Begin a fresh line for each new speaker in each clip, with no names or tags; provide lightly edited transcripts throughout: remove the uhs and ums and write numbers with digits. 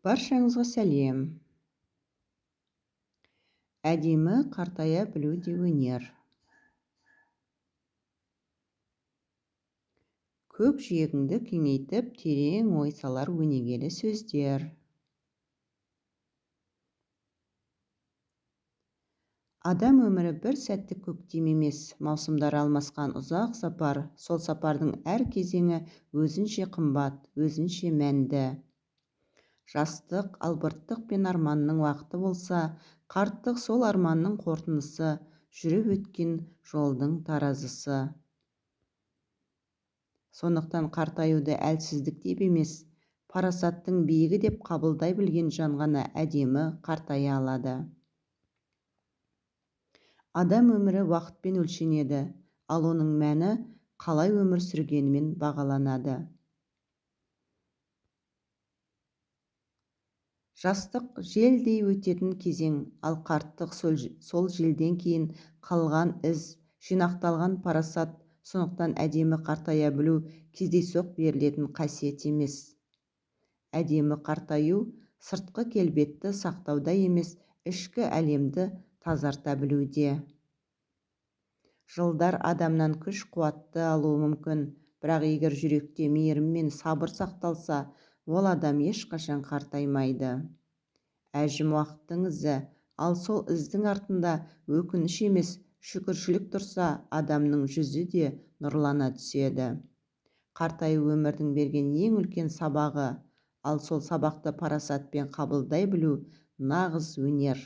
Баршаңызға сәлем. Әдемі қартая білу де өнер. Көкжиегіңді кеңейтіп, терең ой салар өнегелі сөздер. Адам өмірі бір сәттік көктем емес, маусымдар алмасқан ұзақ сапар. Сол сапардың әр кезеңі өзінше қымбат, өзінше мәнді. Жастық, албырттық пен арманның уақыты болса, қарттық сол арманның қорытындысы, жүріп өткен жолдың таразысы. Сондықтан қартаюды әлсіздік деп емес, парасаттың биігі деп қабылдай білген жан ғана әдемі қартая алады. Адам өмірі уақытпен өлшенеді, ал оның мәні қалай өмір сүргенімен бағаланады. Жастық желдей өтетін кезең, ал қарттық сол желден кейін қалған із, жинақталған парасат. Сондықтан әдемі қартая білу кездейсоқ берілетін қасиет емес. Әдемі қартаю сыртқы келбетті сақтауда емес, ішкі әлемді тазарта білуде. Жылдар адамнан күш қуатты алуы мүмкін, бірақ егер жүректе мейірім мен сабыр сақталса, ол адам ешқашан қартаймайды. Әжім уақыттың ізі, ал сол іздің артында өкініш емес, шүкіршілік тұрса, адамның жүзі де нұрлана түседі. Қартаю өмірдің берген ең үлкен сабағы, ал сол сабақты парасатпен қабылдай білу нағыз өнер.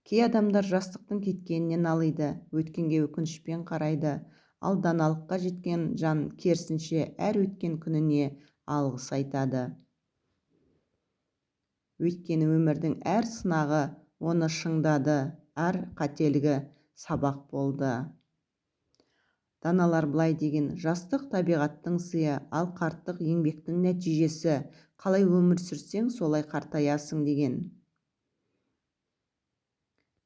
Кей адамдар жастықтың кеткенінен алиды, өткенге өкінішпен қарайды, ал даналыққа жеткен жан керісінше әр өткен күніне алғыс айтады. Өйткені өмірдің әр сынағы оны шыңдады, әр қателігі сабақ болды. Даналар былай деген: жастық табиғаттың сыйы, ал қарттық еңбектің нәтижесі. Қалай өмір сүрсең, солай қартаясың деген.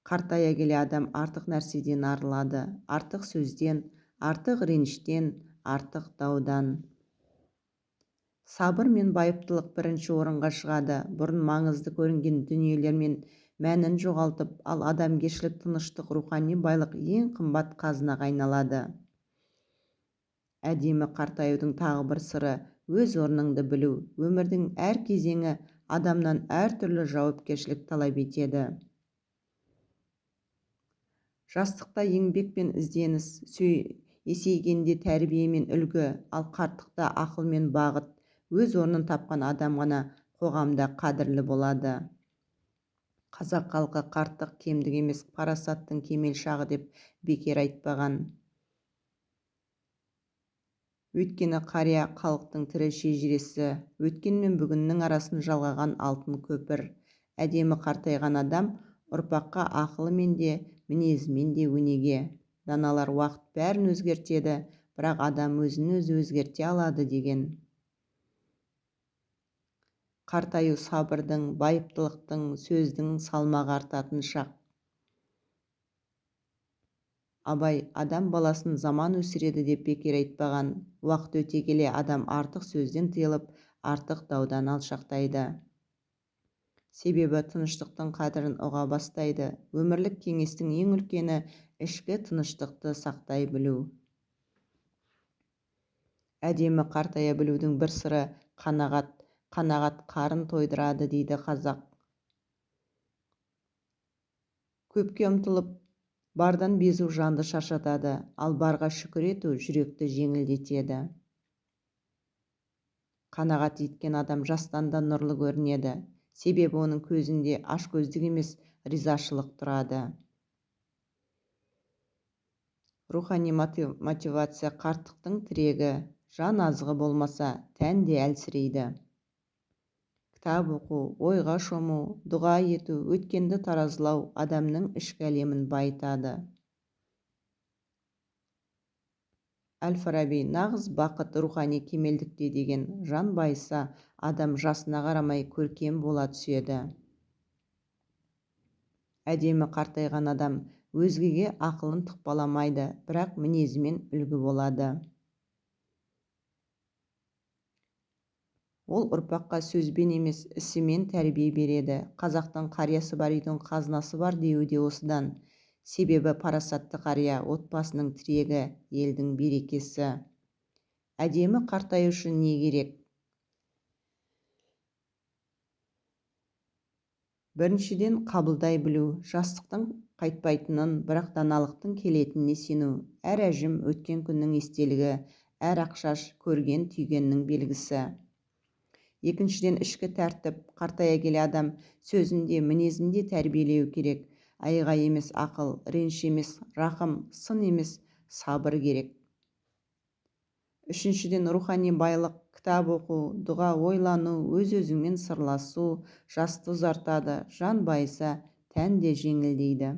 Қартая келе адам артық нәрседен арылады, артық сөзден, артық реніштен, артық даудан. Сабыр мен байыптылық бірінші орынға шығады. Бұрын маңызды көрінген дүниелермен мәнін жоғалтып, ал адамгершілік, тыныштық, рухани байлық ең қымбат қазынаға айналады. Әдемі қартаюдың тағы бір сыры өз орныңды білу. Өмірдің әр кезеңі адамнан әртүрлі жауапкершілік талап етеді. Жастықта еңбек пен ізденіс, есейгенде тәрбие мен үлгі, ал қарттықта ақыл мен бағыт. Өз орнын тапқан адам ғана қоғамда қадірлі болады. Қазақ халқы қарттық кемдік емес, парасаттың кемел шағы деп бекер айтпаған. Өйткені қария халықтың тірі шежіресі, өткен мен бүгіннің арасын жалғаған алтын көпір. Әдемі қартайған адам ұрпаққа ақылымен де, мінезімен де өнеге. Даналар уақыт бәрін өзгертеді, бірақ адам өзін өзі өзгерте алады деген. Қартаю сабырдың, байыптылықтың, сөздің салмағы артатын шақ. Абай адам баласын заман өсіреді деп бекер айтпаған. Уақыт өте келе адам артық сөзден тыйылып, артық даудан алшақтайды. Себебі тыныштықтың қадірін ұға бастайды. Өмірлік кеңестің ең үлкені ішкі тыныштықты сақтай білу. Әдемі қартая білудің бір сыры қанағат. Қанағат қарын тойдырады дейді қазақ. Көпке ұмтылып, бардан безу жанды шаршатады, ал барға шүкір ету жүректі жеңілдетеді. Қанағат еткен адам жастан да нұрлы көрінеді. Себебі оның көзінде ашкөздік емес, ризашылық тұрады. Рухани мотивация қарттықтың тірегі. Жан азығы болмаса, тән де әлсірейді. Кітап оқу, ойға шому, дұға ету, өткенді таразылау адамның ішкі әлемін байытады. Әл-Фараби: нағыз бақыт рухани кемелдікте деген. Жан байыса, адам жасына қарамай көркем бола түседі. Әдемі қартайған адам өзгеге ақылын тықпаламайды, бірақ мінезімен үлгі болады. Ол ұрпаққа сөзбен емес, ісімен тәрбие береді. Қазақтың қариясы бар үйдің қазынасы бар деуі де осыдан. Себебі парасатты қария отбасының тірегі, елдің берекесі. Әдемі қартаю үшін не керек? Біріншіден, қабылдай білу, жастықтың қайтпайтынын, бірақ даналықтың келетініне сену. Әр әжім өткен күннің естелігі, әр ақшаш көрген түйгеннің белгісі. Екіншіден, ішкі тәртіп. Қартая келе адам сөзінде, мінезінде тәрбиелеу керек. Айғай емес ақыл, реніш емес рақым, сын емес сабыр керек. Үшіншіден, рухани байлық. Кітап оқу, дұға, ойлану, өз-өзіңмен сырласу жасты ұзартады, жан байыса тән де жеңілдейді.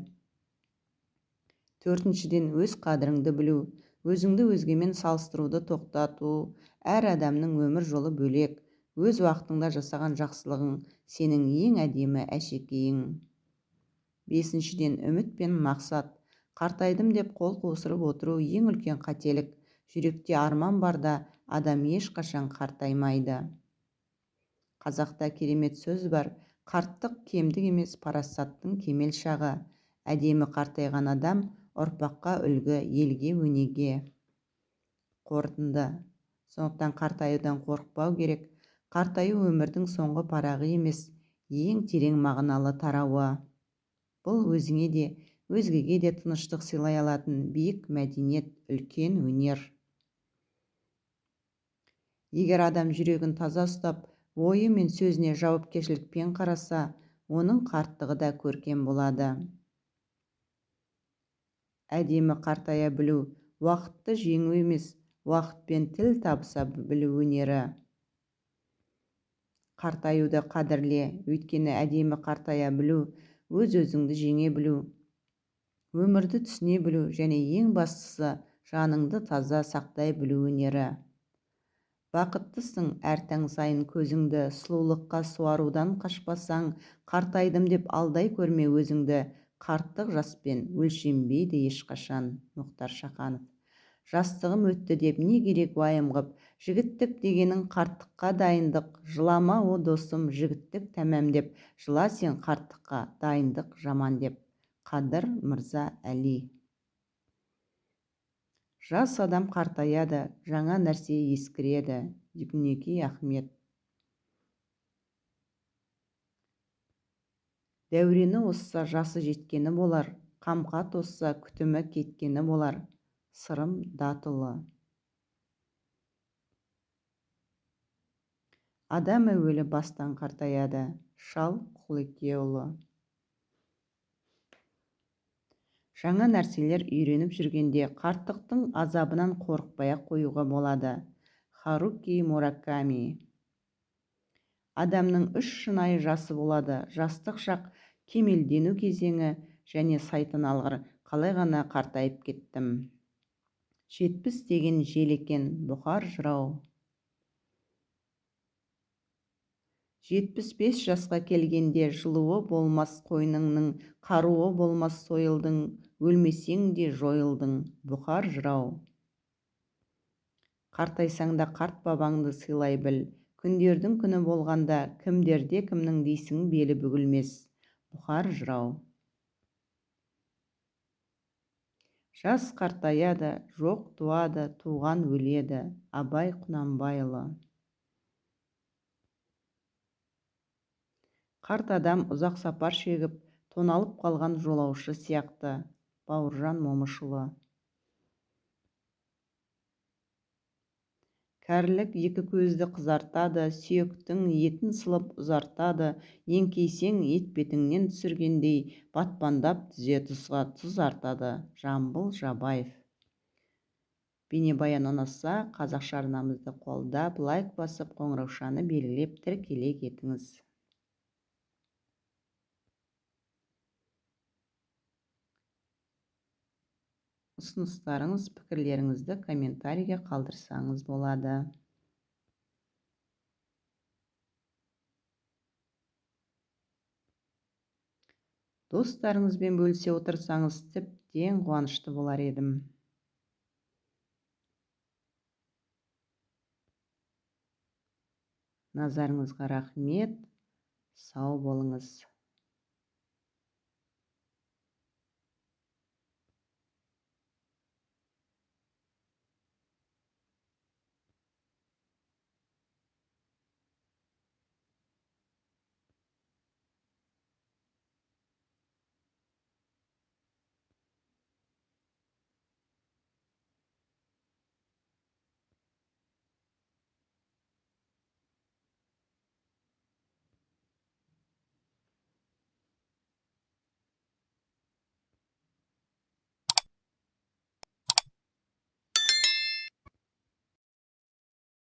Төртіншіден, өз қадіріңді білу, өзіңді өзгемен салыстыруды тоқтату. Әр адамның өмір жолы бөлек, өз уақытыңда жасаған жақсылығың сенің ең әдемі әшекейің. Бесіншіден, үміт пен мақсат. Қартайдым деп қол қусырып отыру ең үлкен қателік. Жүректе арман барда адам ешқашан қартаймайды. Қазақта керемет сөз бар: қарттық кемдік емес, парасаттың кемел шағы. Әдемі қартайған адам ұрпаққа үлгі, елге өнеге. Қорытынды. Сондықтан қартаюдан қорықпау керек. Қартаю өмірдің соңғы парағы емес, ең терең мағыналы тарауы. Бұл өзіңе де, өзгеге де тыныштық сыйлай алатын биік мәдениет, үлкен өнер. Егер адам жүрегін таза ұстап, ойы мен сөзіне жауапкершілікпен қараса, оның қарттығы да көркем болады. Әдемі қартая білу, уақытты жеңу емес, уақытпен тіл табыса білу өнері. Қартаюды қадірле, өйткені әдемі қартая білу, өз-өзіңді жеңе білу, өмірді түсіне білу және ең бастысы жаныңды таза сақтай білу өнері. Бақыттысың әр таң сайын көзіңді, сұлулыққа суарудан қашпасаң, қартайдым деп алдай көрме өзіңді, қарттық жаспен өлшенбейді ешқашан. Мұхтар Шаханов. Жастығым өтті деп не керек уайым қып, жігіттік дегенің қарттыққа дайындық, жылама о досым жігіттік тәмам деп, жыла сен қарттыққа дайындық жаман деп. Қадыр Мырза Әли. Жас адам қартаяды, жаңа нәрсе ескіреді. Дүкнеки Ахмет. Дәурені осса жасы жеткені болар, қамқа тосса күтімі кеткені болар. Сырым Датұлы. Адам әуелі бастан қартаяды. Шал Құлекеұлы. Жаңа нәрселер үйреніп жүргенде қарттықтың азабынан қорықпай-ақ қоюға болады. Харуки Мураками. Адамның 3 шынайы жасы болады: жастық шақ, кемелдену кезеңі және сайтан алғыр. Қалай ғана қартайып кеттім. 70 деген жел екен, бұқар жырау. 75 жасқа келгенде жылуы болмас қойныңның, қаруы болмас сойылдың, өлмесең де жойылдың. Бұқар жырау. Қартайсаң да қарт бабаңды сыйлай біл, күндердің күні болғанда кімдерде кімнің дейсің белі бүгілмес. Бұқар жырау. Жас қартаяды, жоқ туады, туған өледі. Абай Құнанбайұлы. Қарт адам ұзақ сапар шегіп, тоналып қалған жолаушы сияқты. Бауыржан Момышұлы. Кәрілік екі көзді қызартады, сүйектің етін сылып ұзартады, еңкейсең етбетіңнен түсіргендей, батпандап түзе тұзға тұз артады. Жамбыл Жабаев. Бейнебаян ұнаса, қазақша арнамызды қолдап, лайк басып, қоңыраушаны белгілеп тіркеле кетіңіз. Ұсыныстарыңыз, пікірлеріңізді комментарийге қалдырсаңыз болады. Достарыңызбен бөлісе отырсаңыз тіптен қуанышты болар едім. назарыңызға рахмет. Сау болыңыз.